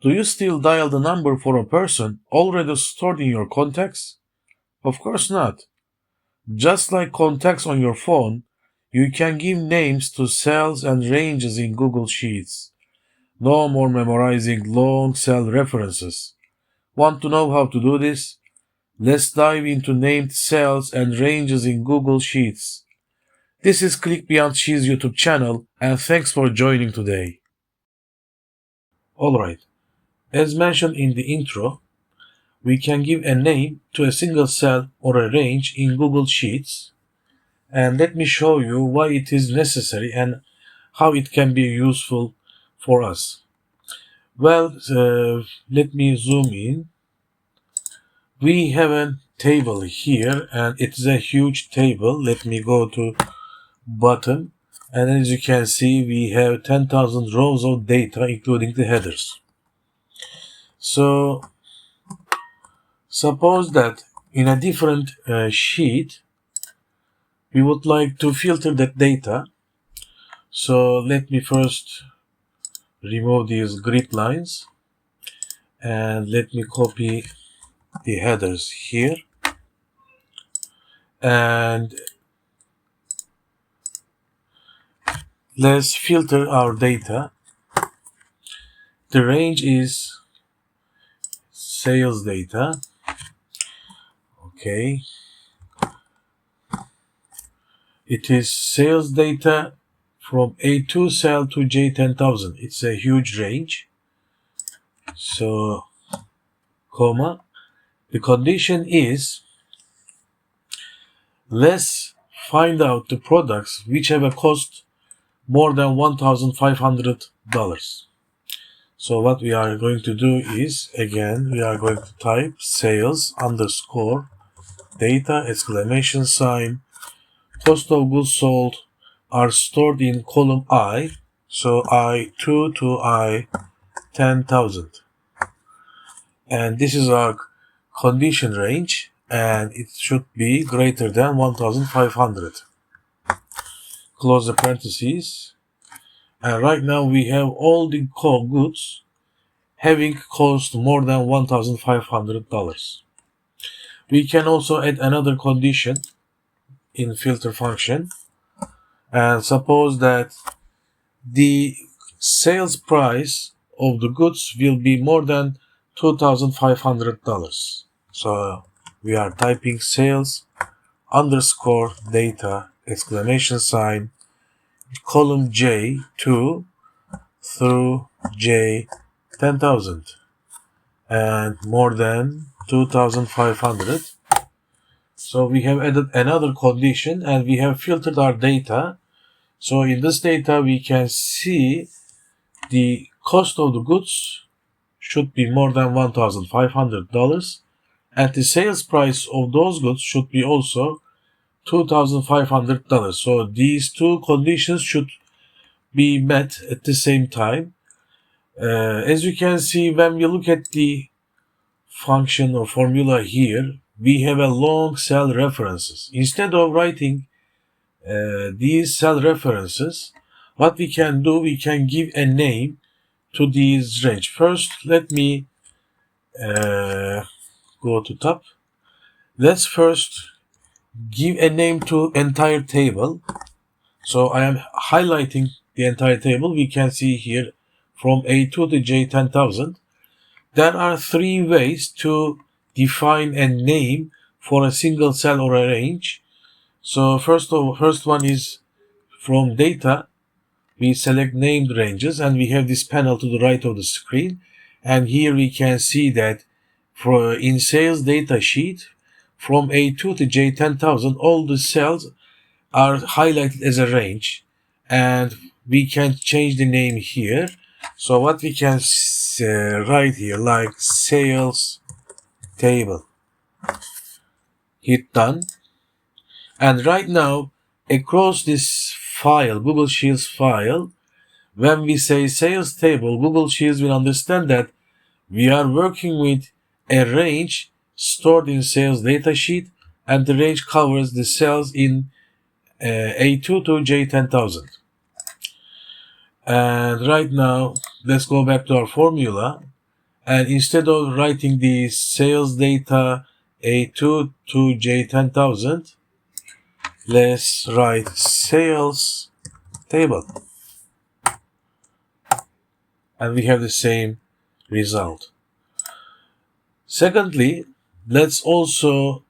Do you still dial the number for a person already stored in your contacts? Of course not. Just like contacts on your phone, you can give names to cells and ranges in Google Sheets. No more memorizing long cell references. Want to know how to do this? Let's dive into named cells and ranges in Google Sheets. This is Click Beyond Sheets YouTube channel, and thanks for joining today. Alright, as mentioned in the intro, we can give a name to a single cell or a range in Google Sheets, and let me show you why it is necessary and how it can be useful for us. Well, let me zoom in. We have a table here, and it's a huge table. Let me go to bottom, and as you can see, we have 10,000 rows of data, including the headers. So suppose that in a different sheet, we would like to filter that data. So let me first remove these grid lines, and let me copy the headers here, and let's filter our data. The range is sales data. Okay. It is sales data from A2 cell to J10,000. It's a huge range. So, comma. The condition is, let's find out the products which have a cost more than $1,500. So what we are going to do is, again, we are going to type sales underscore data exclamation sign. Cost of goods sold are stored in column I, so I2 to I10,000. And this is our condition range, and it should be greater than 1,500. Close the parentheses. And right now we have all the goods having cost more than $1,500. We can also add another condition in filter function, and suppose that the sales price of the goods will be more than $2,500. So we are typing sales underscore data exclamation sign column J2 through J10,000 and more than 2,500. So we have added another condition, and we have filtered our data. So in this data we can see the cost of the goods should be more than $1,500, and the sales price of those goods should be also $2,500. So these two conditions should be met at the same time. As you can see, when we look at the function or formula here, we have a long cell references. Instead of writing these cell references, what we can do, we can give a name to these range. First, let me go to top. Let's first give a name to entire table. So I am highlighting the entire table. We can see here from A2 to J10,000. There are three ways to define a name for a single cell or a range. So first one is from data. We select named ranges, and we have this panel to the right of the screen. And here we can see that in sales data sheet, from A2 to J10,000, all the cells are highlighted as a range, and we can change the name here. So what we can write here, like sales table. Hit done. And right now, across this file, Google Sheets file, when we say sales table, Google Sheets will understand that we are working with a range stored in sales data sheet, and the range covers the cells in A2 to J10,000. And right now, let's go back to our formula. And instead of writing the sales data A2 to J10,000, let's write sales table. And we have the same result. Secondly, let's also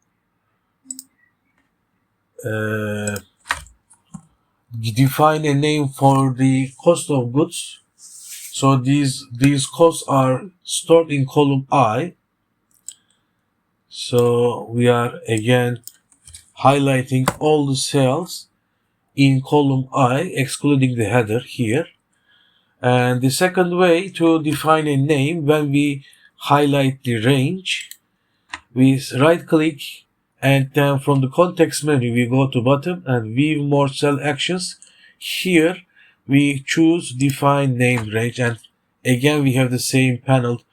define a name for the cost of goods. So these costs are stored in column I. So we are again highlighting all the cells in column I, excluding the header here. And the second way to define a name, when we highlight the range, we right click and then from the context menu we go to bottom and view more cell actions. Here we choose define named range, and again we have the same panel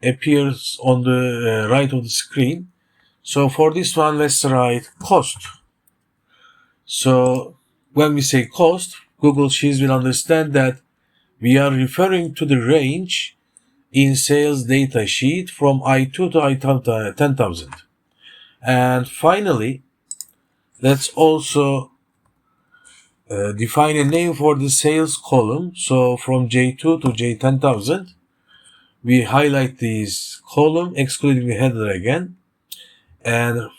appears on the right of the screen. So for this one, let's write cost. So when we say cost, Google Sheets will understand that we are referring to the range in sales data sheet from I2 to I10,000. And finally, let's also define a name for the sales column. So from J2 to J10,000, we highlight this column, excluding the header again. And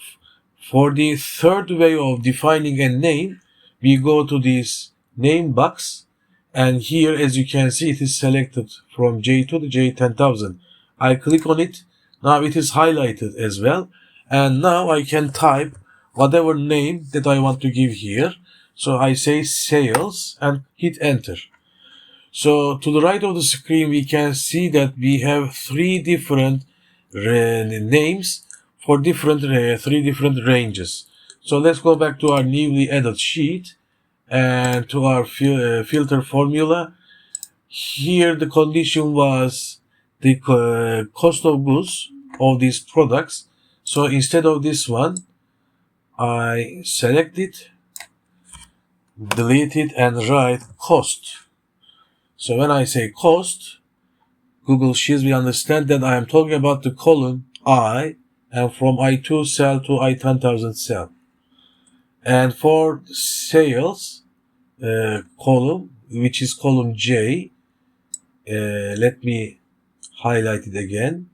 for the third way of defining a name, we go to this name box. And here, as you can see, it is selected from J2 to J10,000. I click on it. Now it is highlighted as well. And now I can type whatever name that I want to give here. So I say sales and hit enter. So to the right of the screen, we can see that we have three different names for three different ranges. So let's go back to our newly added sheet and to our filter formula. Here the condition was the cost of goods of these products. So instead of this one, I select it, delete it, and write cost. So when I say cost, Google Sheets will understand that I am talking about the column I, and from I2 cell to I10,000 cell. And for sales column, which is column J, let me highlight it again.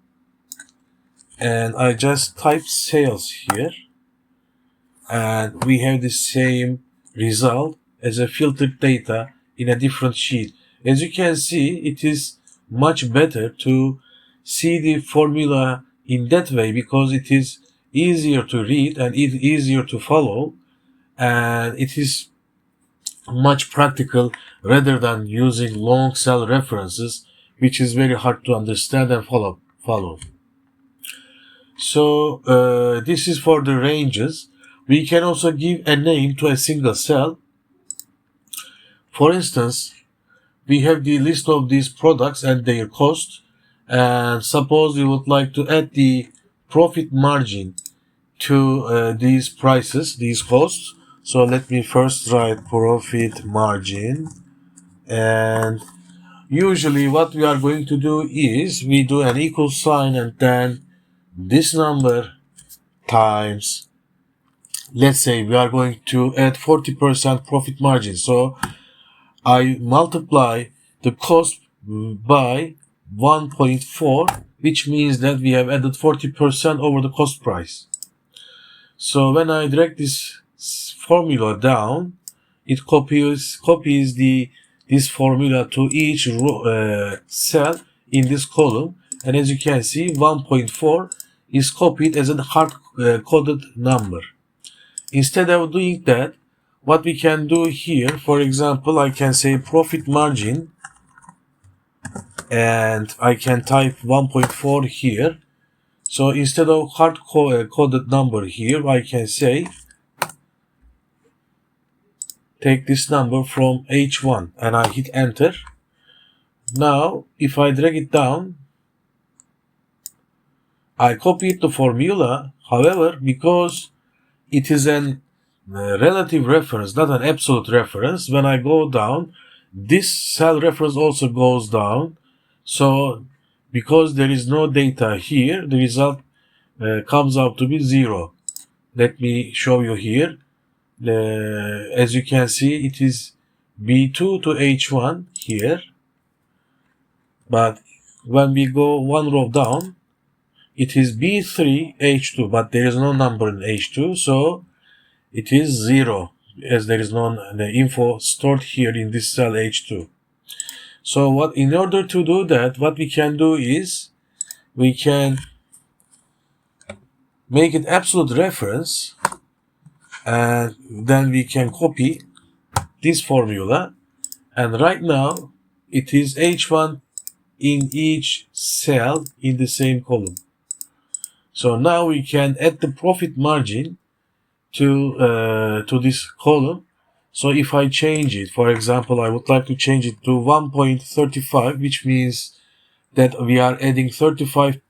And I just type sales here. And we have the same result as a filtered data in a different sheet. As you can see, it is much better to see the formula in that way because it is easier to read and it is easier to follow, and it is much practical rather than using long cell references, which is very hard to understand and follow. So this is for the ranges. We can also give a name to a single cell. For instance, we have the list of these products and their cost, and suppose we would like to add the profit margin to these prices, these costs. So let me first write profit margin, and usually what we are going to do is we do an equal sign and then this number times, let's say we are going to add 40% profit margin. So I multiply the cost by 1.4, which means that we have added 40% over the cost price. So when I drag this formula down, it copies this formula to each cell in this column. And as you can see, 1.4 is copied as a hard-coded number. Instead of doing that, what we can do here, for example, I can say profit margin, and I can type 1.4 here. So instead of hard-coded number here, I can say, take this number from H1, and I hit enter. Now, if I drag it down, I copied the formula. However, because it is an relative reference, not an absolute reference, when I go down, this cell reference also goes down. So because there is no data here, the result comes out to be 0. Let me show you here. As you can see, it is B2 to H1 here, but when we go one row down, it is B3 H2, but there is no number in H2, so it is 0, as there is no info stored here in this cell H2. So in order to do that, what we can do is we can make it absolute reference, and then we can copy this formula, and right now it is H1 in each cell in the same column. So now we can add the profit margin to this column. So if I change it, for example, I would like to change it to 1.35, which means that we are adding 35%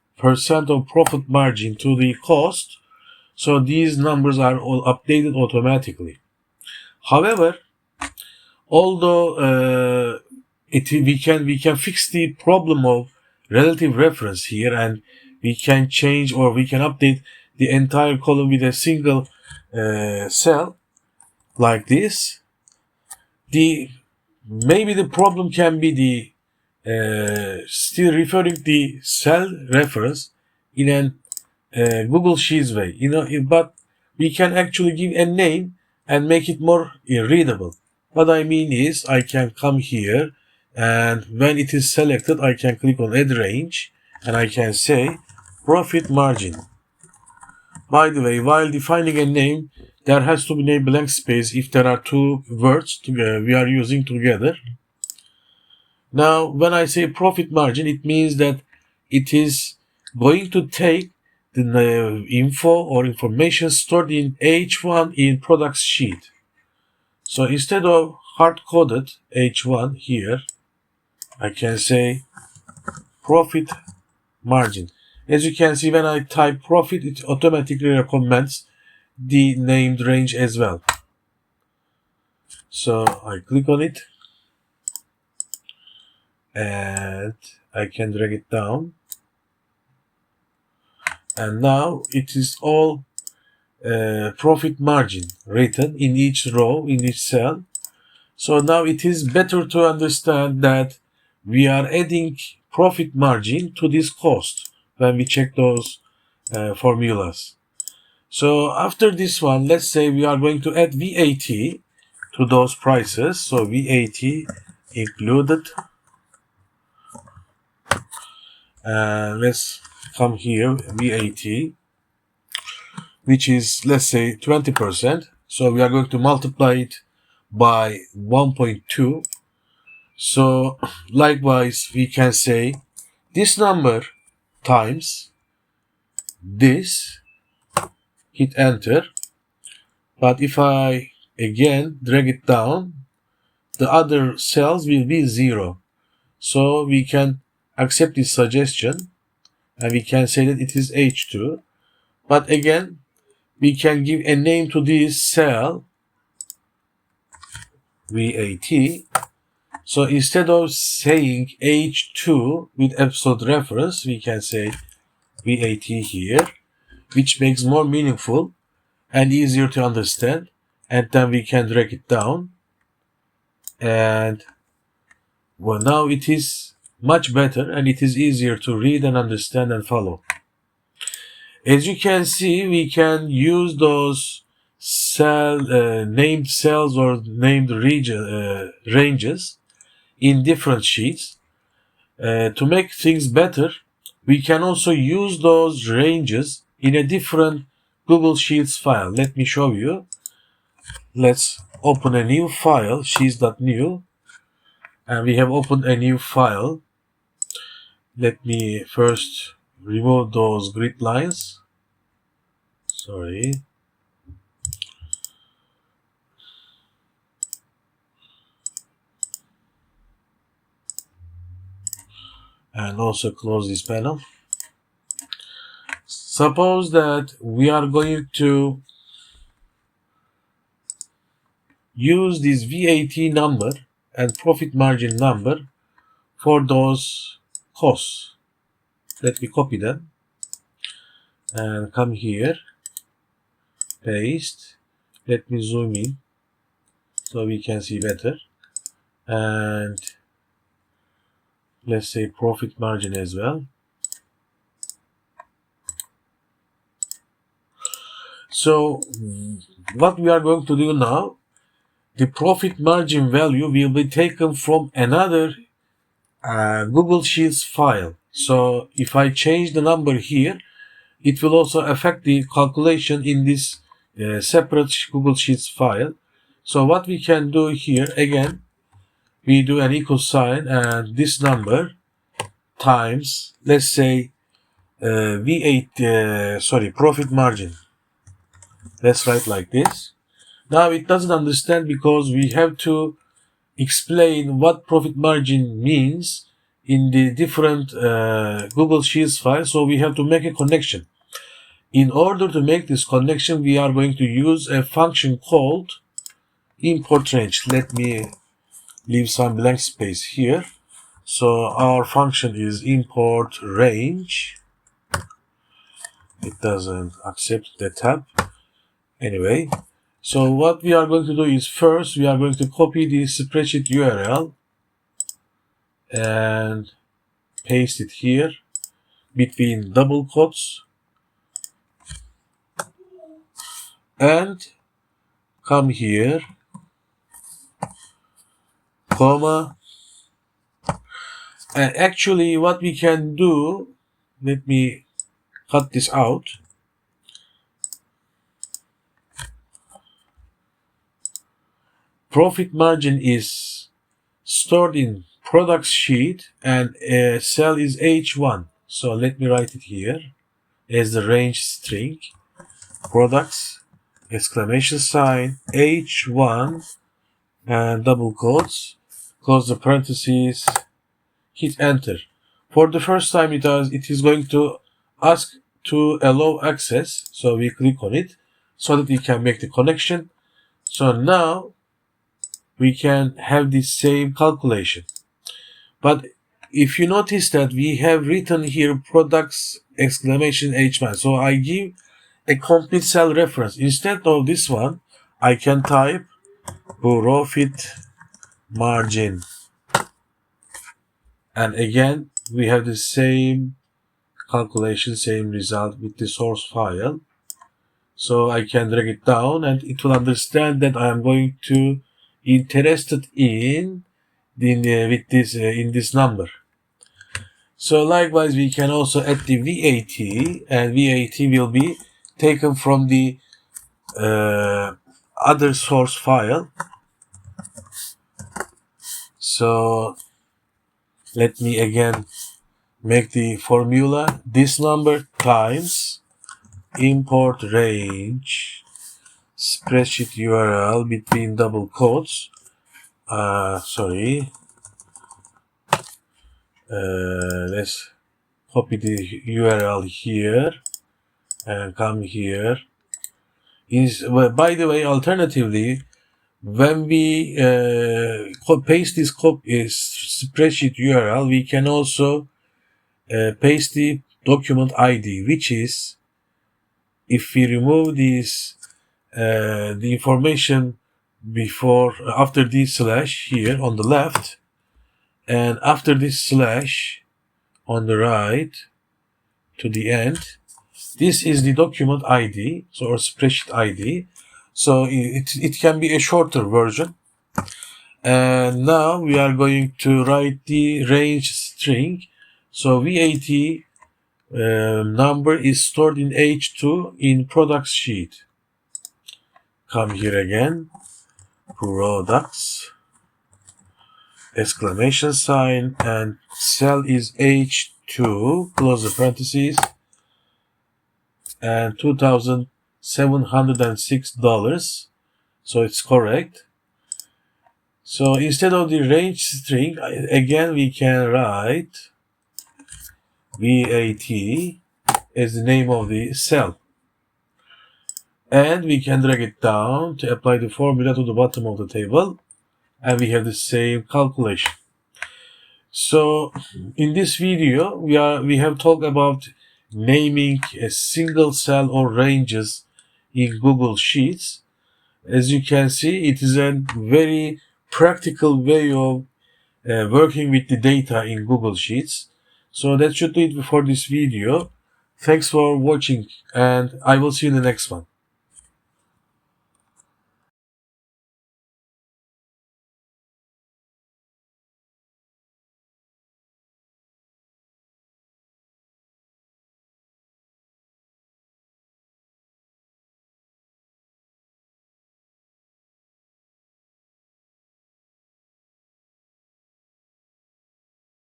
of profit margin to the cost. So these numbers are all updated automatically. However, although we can fix the problem of relative reference here, and we can change or we can update the entire column with a single cell like this. Maybe the problem can be the still referring the cell reference in a Google Sheets way, but we can actually give a name and make it more readable. What I mean is, I can come here, and when it is selected, I can click on add range, and I can say profit margin. By the way, while defining a name, there has to be a blank space if there are two words we are using together. Now, when I say profit margin, it means that it is going to take the info or information stored in H1 in products sheet. So instead of hard-coded H1 here, I can say profit margin. As you can see, when I type profit, it automatically recommends the named range as well. So I click on it, and I can drag it down. And now it is all profit margin written in each row, in each cell. So now it is better to understand that we are adding profit margin to this cost when we check those formulas. So after this one, let's say we are going to add VAT to those prices. So VAT included. Let's come here, VAT, which is, let's say, 20%. So we are going to multiply it by 1.2. So likewise, we can say this number times this, hit enter. But if I again drag it down, the other cells will be 0. So we can accept this suggestion, and we can say that it is H2. But again, we can give a name to this cell, VAT. So instead of saying H2 with absolute reference, we can say VAT here, which makes more meaningful and easier to understand. And then we can drag it down. And well, now it is much better, and it is easier to read and understand and follow. As you can see, we can use those named cells or named ranges in different sheets. To make things better, we can also use those ranges in a different Google Sheets file. Let me show you. Let's open a new file, sheets.new, and we have opened a new file. Let me first remove those grid lines. Sorry. And also close this panel. Suppose that we are going to use this VAT number and profit margin number for those costs. Let me copy them and come here, paste. Let me zoom in so we can see better. And let's say profit margin as well. So what we are going to do now, the profit margin value will be taken from another Google Sheets file. So if I change the number here, it will also affect the calculation in this separate Google Sheets file. So what we can do here, again, we do an equal sign and this number times, let's say, profit margin. Let's write like this. Now it doesn't understand because we have to explain what profit margin means in the different Google Sheets files. So we have to make a connection. In order to make this connection, we are going to use a function called import range. Let me leave some blank space here. So our function is import range. It doesn't accept the tab. Anyway, so what we are going to do is first we are going to copy the spreadsheet URL and paste it here between double quotes and come here, comma, and actually what we can do, let me cut this out. Profit margin is stored in products sheet and cell is H1. So let me write it here as the range string, products, exclamation sign, H1 and double quotes, close the parentheses, hit enter. For the first time it is going to ask to allow access. So we click on it so that we can make the connection. So now we can have the same calculation. But if you notice that we have written here products exclamation H1, so I give a complete cell reference. Instead of this one, I can type profit margin. And again, we have the same calculation, same result with the source file. So I can drag it down and it will understand that I am going to interested in this number. So likewise, we can also add the VAT, and VAT will be taken from the other source file. So let me again make the formula. This number times import range spreadsheet URL between double quotes. Let's copy the URL here and come here. By the way, alternatively, when we paste this spreadsheet URL, we can also paste the document ID, which is, if we remove this the information after this slash here on the left and after this slash on the right to the end, this is the document ID, or spreadsheet ID. So it can be a shorter version. And now we are going to write the range string. So VAT number is stored in H2 in products sheet. Come here again, products, exclamation sign, and cell is H2, close the parentheses, and $2,706. So it's correct. So instead of the range string, again we can write VAT as the name of the cell. And we can drag it down to apply the formula to the bottom of the table. And we have the same calculation. So in this video, we have talked about naming a single cell or ranges in Google Sheets. As you can see, it is a very practical way of working with the data in Google Sheets. So that should do it for this video. Thanks for watching, and I will see you in the next one.